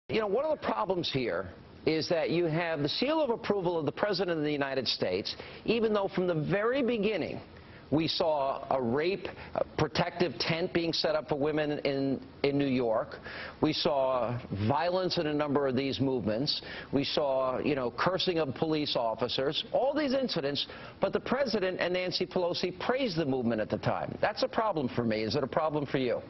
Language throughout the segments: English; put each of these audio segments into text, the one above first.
You know, one of the problems here is that you have the seal of approval of the President of the United States, even though from the very beginning we saw a rape protective tent being set up for women in New York. We saw violence in a number of these movements. We saw, you know, cursing of police officers, all these incidents, but the President and Nancy Pelosi praised the movement at the time. That's a problem for me. Is it a problem for you?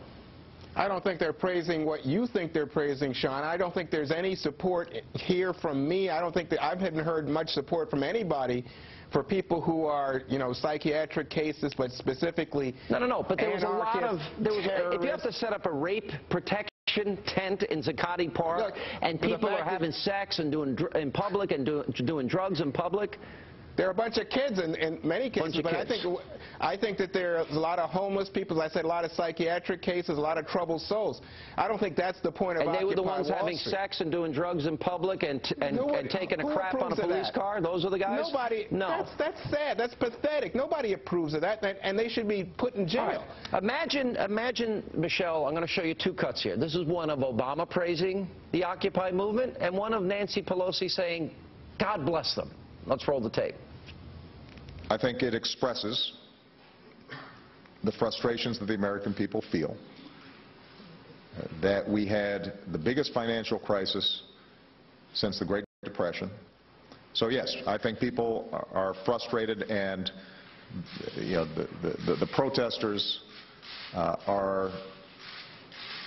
I don't think they're praising what you think they're praising, Sean. I don't think there's any support here from me. I don't think that I haven't heard much support from anybody for people who are, you know, psychiatric cases, but specifically No, but there was a lot of, terrorists. if you have to set up a rape protection tent in Zuccotti Park, look, and people are having sex and doing in public and doing drugs in public. There are a bunch of kids in many cases, but I think that there are a lot of homeless people. As I said, a lot of psychiatric cases, a lot of troubled souls. I don't think that's the point of Occupy Wall Street. And they were the ones having Street. Sex and doing drugs in public and taking a crap on a police car? Those are the guys? Nobody. No. That's sad. That's pathetic. Nobody approves of that, and they should be put in jail. Right. Imagine, Michelle, I'm going to show you two cuts here. This is one of Obama praising the Occupy movement and one of Nancy Pelosi saying, God bless them. Let's roll the tape. I think it expresses the frustrations that the American people feel, that we had the biggest financial crisis since the Great Depression. So yes, I think people are frustrated, and you know, the protesters are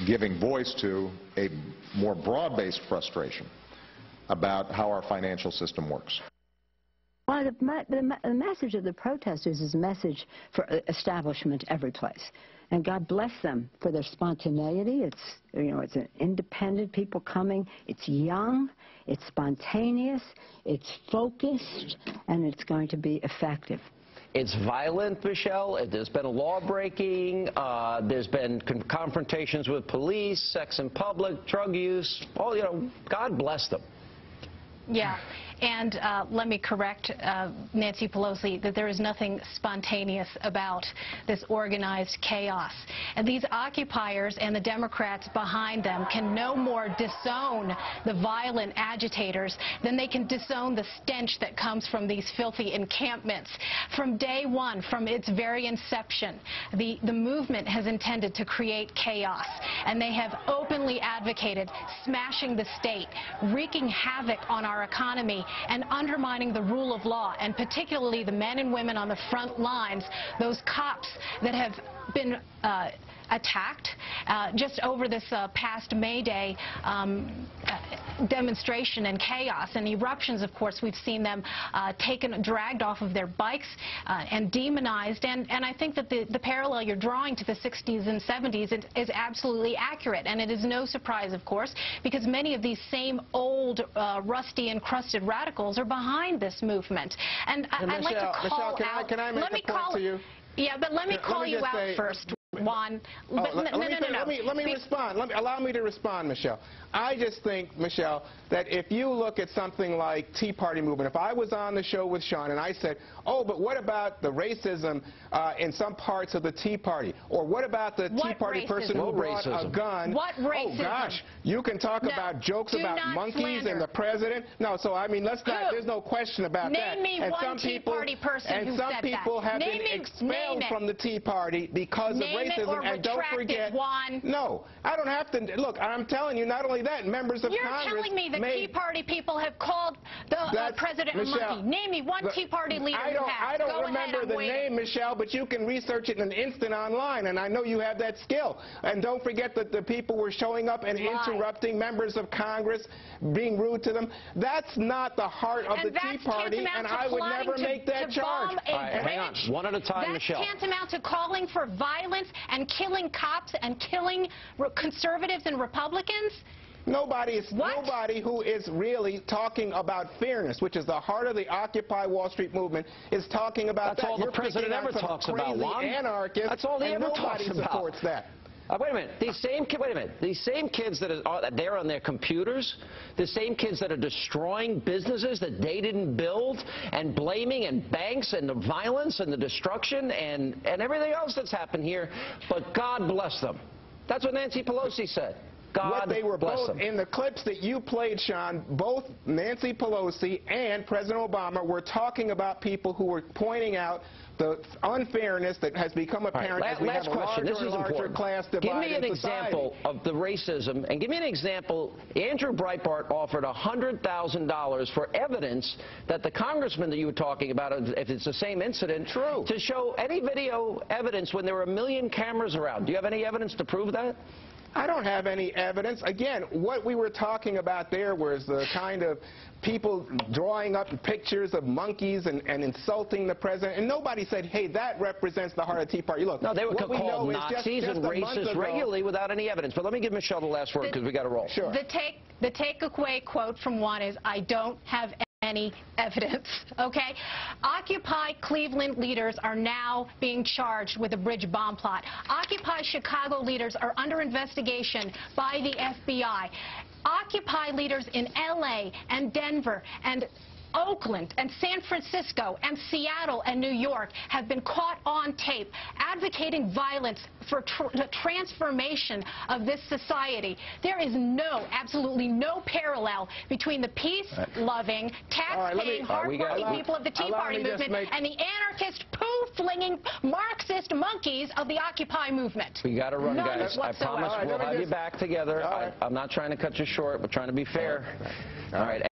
giving voice to a more broad-based frustration about how our financial system works. Well, the message of the protesters is a message for establishment every place. And God bless them for their spontaneity. It's, you know, it's an independent people coming. It's young, it's spontaneous, it's focused, and it's going to be effective. It's violent, Michelle. There's been a law breaking. There's been confrontations with police, sex in public, drug use. Oh, you know, God bless them. Yeah, and let me correct Nancy Pelosi that there is nothing spontaneous about this organized chaos. And these occupiers and the Democrats behind them can no more disown the violent agitators than they can disown the stench that comes from these filthy encampments. From day one, from its very inception, the movement has intended to create chaos, and they have openly advocated smashing the state, wreaking havoc on our economy, and undermining the rule of law, and particularly the men and women on the front lines, those cops that have been attacked just over this past May Day demonstration and chaos and eruptions. Of course, we've seen them dragged off of their bikes and demonized, and I think that the parallel you're drawing to the 60s and 70s is absolutely accurate, and it is no surprise, of course, because many of these same old rusty encrusted radicals are behind this movement. And I'd like to call out. Can I make a point to you? Yeah, but let me call you out first, Juan. But let me respond. Allow me to respond, Michelle. I just think, Michelle, that if you look at something like Tea Party movement, if I was on the show with Sean and I said, oh, but what about the racism in some parts of the Tea Party? Or what about the Tea Party person who brought a gun? What racism? Oh, gosh, you can talk about jokes about monkeys and the president. No, so, I mean, let's not, there's no question about that. Name me one Tea Party person who said that. And some people have been expelled from the Tea Party because of racism. And don't forget, Juan. No, I don't have to. Look, I'm telling you, not only that, members of Congress. You're telling me the Tea Party people have called the president a monkey. Name me one Tea Party leader who has. I don't remember the name, Michelle, but you can research it in an instant online, and I know you have that skill. And don't forget that the people were showing up and interrupting members of Congress, being rude to them. That's not the heart of the Tea Party, and I would never make that charge. Hang on, one at a time, Michelle. That's tantamount to calling for violence and killing cops and killing conservatives and Republicans? Nobody who is really talking about fairness, which is the heart of the Occupy Wall Street movement, is talking about that. That's all the president ever talks about, Juan. That's all he ever talks about. Nobody supports that. Wait a minute. These same kids that are there on their computers, the same kids that are destroying businesses that they didn't build, and blaming and banks and the violence and the destruction and everything else that's happened here. But God bless them. That's what Nancy Pelosi said. God what they were bless both, them. in the clips that you played, Sean, both Nancy Pelosi and President Obama were talking about people who were pointing out the unfairness that has become apparent as we have a larger and larger class divide Give me an in society. example of the racism, and give me an example. Andrew Breitbart offered $100,000 for evidence that the congressman that you were talking about, if it's the same incident, True, to show any video evidence when there were 1 million cameras around. Do you have any evidence to prove that? I don't have any evidence. Again, what we were talking about there was the kind of people drawing up pictures of monkeys and insulting the president, and nobody said, hey, that represents the heart of the Tea Party. Look, no, they were what we called know Nazis just and racist regularly without any evidence. But let me give Michelle the last word because we got to roll. Sure. The takeaway quote from Juan is, I don't have any evidence, okay? Occupy Cleveland leaders are now being charged with a bridge bomb plot. Occupy Chicago leaders are under investigation by the FBI. Occupy leaders in L.A. and Denver and Oakland and San Francisco and Seattle and New York have been caught on tape advocating violence for the transformation of this society. There is absolutely no parallel between the peace-loving, tax-paying, hard-working people of the Tea Party movement and the anarchist, poo-flinging, Marxist monkeys of the Occupy movement. We got to run, None guys. I whatsoever. promise we'll have you back together. I'm not trying to cut you short. We're trying to be fair. All right.